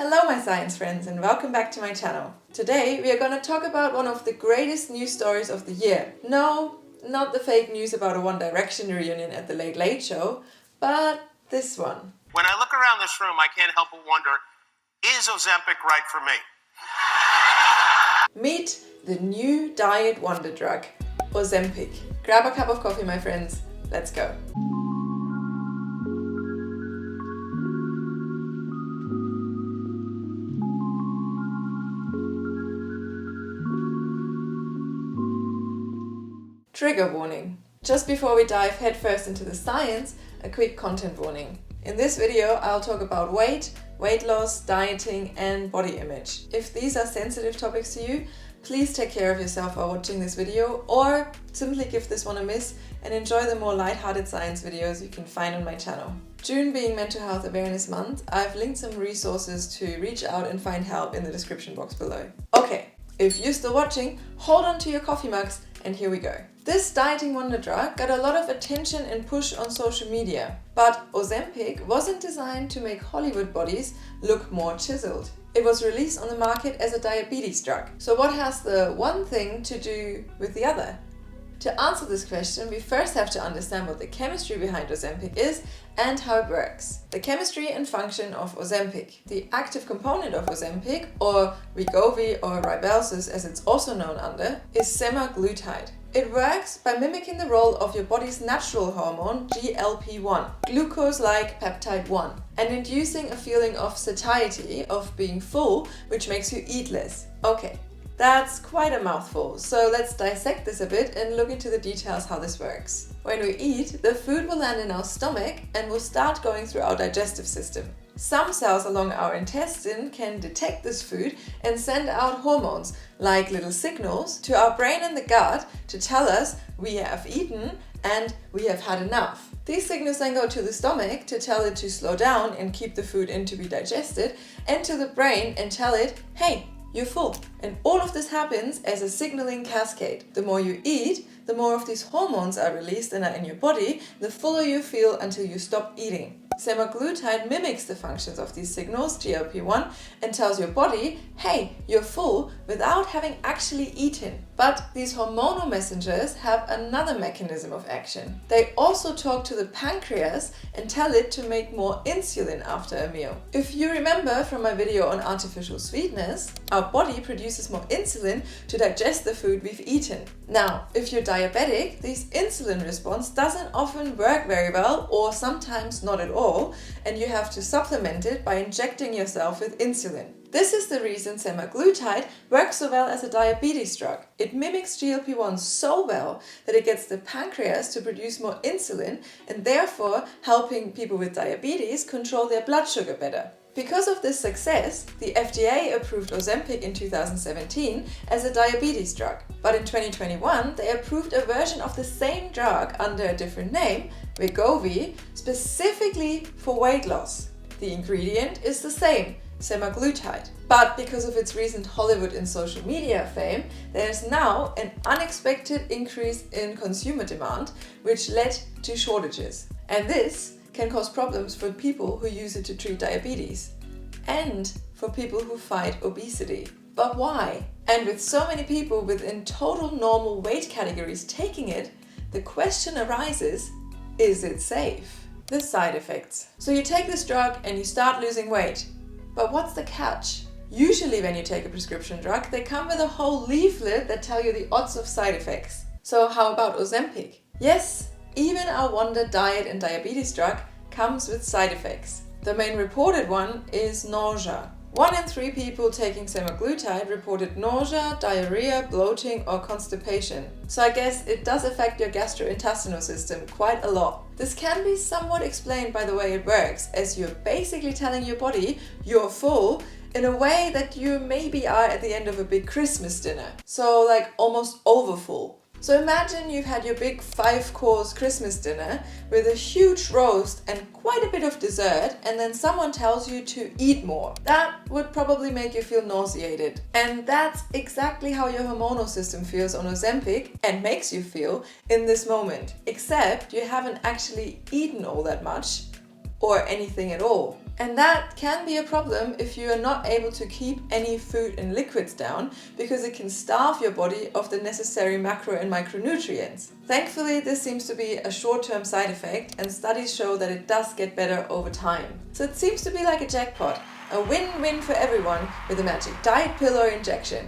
Hello my science friends and welcome back to my channel. Today we are going to talk about one of the greatest news stories of the year. No, not the fake news about a One Direction reunion at the Late Late Show, but this one. When I look around this room, I can't help but wonder, is Ozempic right for me? Meet the new diet wonder drug, Ozempic. Grab a cup of coffee my friends, let's go. Trigger warning. Just before we dive headfirst into the science, a quick content warning. In this video, I'll talk about weight loss, dieting, and body image. If these are sensitive topics to you, please take care of yourself while watching this video, or simply give this one a miss and enjoy the more lighthearted science videos you can find on my channel. June being Mental Health Awareness Month, I've linked some resources to reach out and find help in the description box below. Okay, if you're still watching, hold on to your coffee mugs and here we go. This dieting wonder drug got a lot of attention and push on social media, but Ozempic wasn't designed to make Hollywood bodies look more chiseled. It was released on the market as a diabetes drug. So what has the one thing to do with the other? To answer this question, we first have to understand what the chemistry behind Ozempic is and how it works. The chemistry and function of Ozempic. The active component of Ozempic, or Wegovy or Rybelsus as it's also known under, is semaglutide. It works by mimicking the role of your body's natural hormone GLP-1, glucose-like peptide 1, and inducing a feeling of satiety, of being full, which makes you eat less. Okay. That's quite a mouthful, so let's dissect this a bit and look into the details how this works. When we eat, the food will land in our stomach and will start going through our digestive system. Some cells along our intestine can detect this food and send out hormones, like little signals, to our brain and the gut to tell us we have eaten and we have had enough. These signals then go to the stomach to tell it to slow down and keep the food in to be digested, and to the brain and tell it, hey, you're full. And all of this happens as a signaling cascade. The more you eat, the more of these hormones are released and are in your body, the fuller you feel until you stop eating. Semaglutide mimics the functions of these signals, GLP-1, and tells your body, hey, you're full, without having actually eaten. But these hormonal messengers have another mechanism of action. They also talk to the pancreas and tell it to make more insulin after a meal. If you remember from my video on artificial sweetness, our body produces more insulin to digest the food we've eaten. Now, if you're diabetic, this insulin response doesn't often work very well, or sometimes not at all, and you have to supplement it by injecting yourself with insulin. This is the reason semaglutide works so well as a diabetes drug. It mimics GLP-1 so well that it gets the pancreas to produce more insulin and therefore helping people with diabetes control their blood sugar better. Because of this success, the FDA approved Ozempic in 2017 as a diabetes drug. But in 2021, they approved a version of the same drug under a different name, Wegovy, specifically for weight loss. The ingredient is the same, semaglutide. But because of its recent Hollywood and social media fame, there's now an unexpected increase in consumer demand, which led to shortages. And this can cause problems for people who use it to treat diabetes and for people who fight obesity. But why? And with so many people within total normal weight categories taking it, the question arises, is it safe? The side effects. So you take this drug and you start losing weight. But what's the catch? Usually when you take a prescription drug, they come with a whole leaflet that tell you the odds of side effects. So how about Ozempic? Yes, even our Wonder diet and diabetes drug comes with side effects. The main reported one is nausea. 1 in 3 people taking semaglutide reported nausea, diarrhea, bloating, or constipation. So I guess it does affect your gastrointestinal system quite a lot. This can be somewhat explained by the way it works, as you're basically telling your body you're full in a way that you maybe are at the end of a big Christmas dinner. So like almost overfull. So imagine you've had your big 5-course Christmas dinner with a huge roast and quite a bit of dessert, and then someone tells you to eat more. That would probably make you feel nauseated. And that's exactly how your hormonal system feels on Ozempic and makes you feel in this moment. Except you haven't actually eaten all that much or anything at all. And that can be a problem if you are not able to keep any food and liquids down, because it can starve your body of the necessary macro and micronutrients. Thankfully, this seems to be a short-term side effect, and studies show that it does get better over time. So it seems to be like a jackpot, a win-win for everyone with a magic diet pill or injection.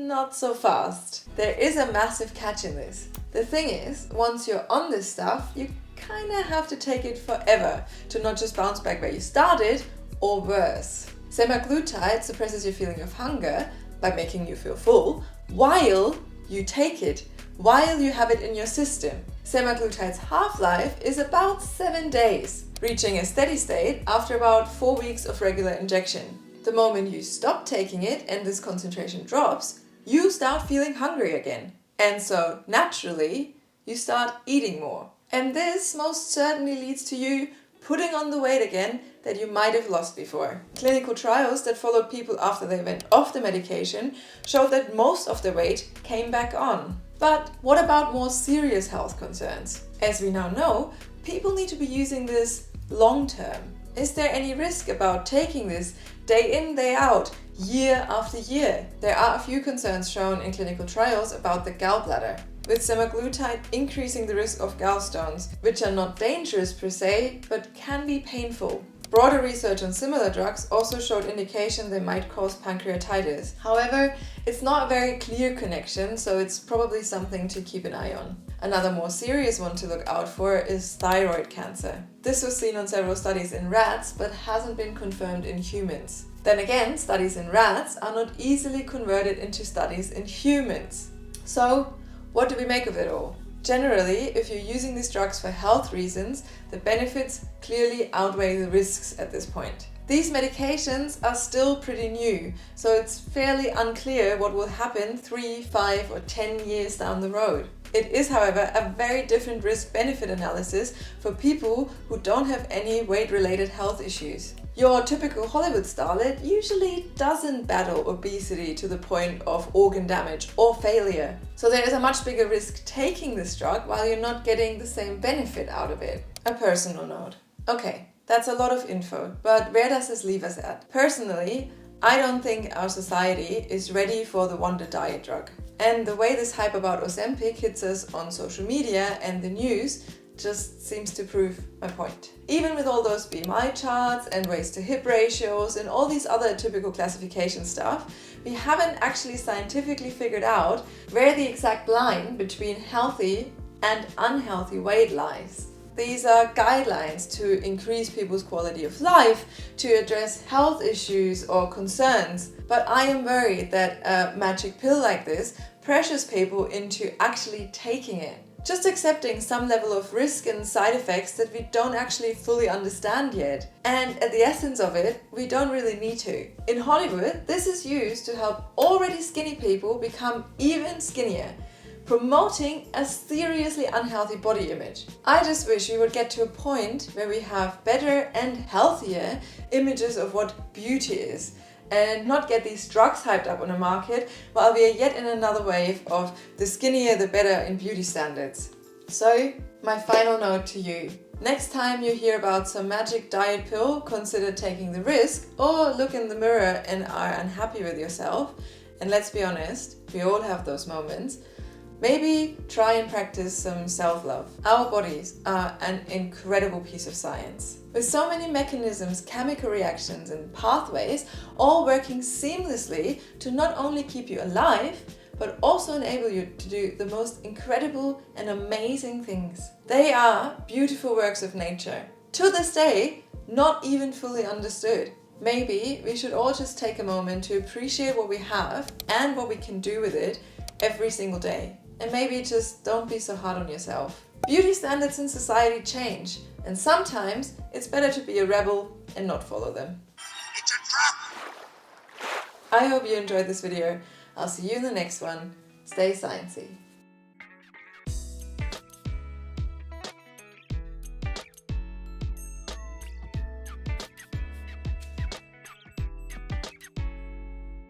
Not so fast. There is a massive catch in this. The thing is, once you're on this stuff, you kinda have to take it forever to not just bounce back where you started, or worse. Semaglutide suppresses your feeling of hunger by making you feel full while you take it, while you have it in your system. Semaglutide's half-life is about 7 days, reaching a steady state after about 4 weeks of regular injection. The moment you stop taking it and this concentration drops, you start feeling hungry again. And so, naturally, you start eating more. And this most certainly leads to you putting on the weight again that you might have lost before. Clinical trials that followed people after they went off the medication showed that most of the weight came back on. But what about more serious health concerns? As we now know, people need to be using this long term. Is there any risk about taking this day in, day out, year after year? There are a few concerns shown in clinical trials about the gallbladder, with semaglutide increasing the risk of gallstones, which are not dangerous per se, but can be painful. Broader research on similar drugs also showed indication they might cause pancreatitis. However, it's not a very clear connection, so it's probably something to keep an eye on. Another more serious one to look out for is thyroid cancer. This was seen on several studies in rats, but hasn't been confirmed in humans. Then again, studies in rats are not easily converted into studies in humans. So, what do we make of it all? Generally, if you're using these drugs for health reasons, the benefits clearly outweigh the risks at this point. These medications are still pretty new, so it's fairly unclear what will happen 3, 5 or 10 years down the road. It is, however, a very different risk-benefit analysis for people who don't have any weight-related health issues. Your typical Hollywood starlet usually doesn't battle obesity to the point of organ damage or failure. So there is a much bigger risk taking this drug while you're not getting the same benefit out of it. A personal note. Okay, that's a lot of info, but where does this leave us at? Personally, I don't think our society is ready for the wonder diet drug. And the way this hype about Ozempic hits us on social media and the news just seems to prove my point. Even with all those BMI charts and waist to hip ratios and all these other typical classification stuff, we haven't actually scientifically figured out where the exact line between healthy and unhealthy weight lies. These are guidelines to increase people's quality of life, to address health issues or concerns. But I am worried that a magic pill like this pressures people into actually taking it, just accepting some level of risk and side effects that we don't actually fully understand yet. And at the essence of it, we don't really need to. In Hollywood, this is used to help already skinny people become even skinnier, promoting a seriously unhealthy body image. I just wish we would get to a point where we have better and healthier images of what beauty is, and not get these drugs hyped up on the market while we are yet in another wave of the skinnier the better in beauty standards. So, my final note to you. Next time you hear about some magic diet pill, consider taking the risk, or look in the mirror and are unhappy with yourself. And let's be honest, we all have those moments. Maybe try and practice some self-love. Our bodies are an incredible piece of science. With so many mechanisms, chemical reactions and pathways all working seamlessly to not only keep you alive, but also enable you to do the most incredible and amazing things. They are beautiful works of nature. To this day, not even fully understood. Maybe we should all just take a moment to appreciate what we have and what we can do with it every single day. And maybe just don't be so hard on yourself. Beauty standards in society change, and sometimes it's better to be a rebel and not follow them. It's a trap! I hope you enjoyed this video. I'll see you in the next one. Stay sciencey.